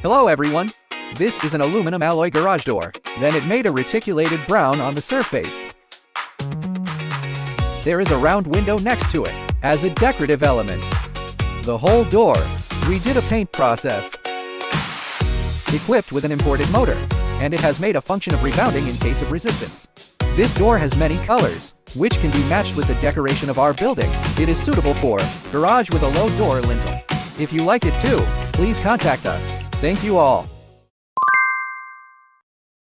Hello everyone! This is an aluminum alloy garage door. Then it made a reticulated brown on the surface. There is a round window next to it, as a decorative element. The whole door, we did a paint process. Equipped with an imported motor, and it has made a function of rebounding in case of resistance. This door has many colors, which can be matched with the decoration of our building. It is suitable for garage with a low door lintel. If you like it too, please contact us. Thank you all.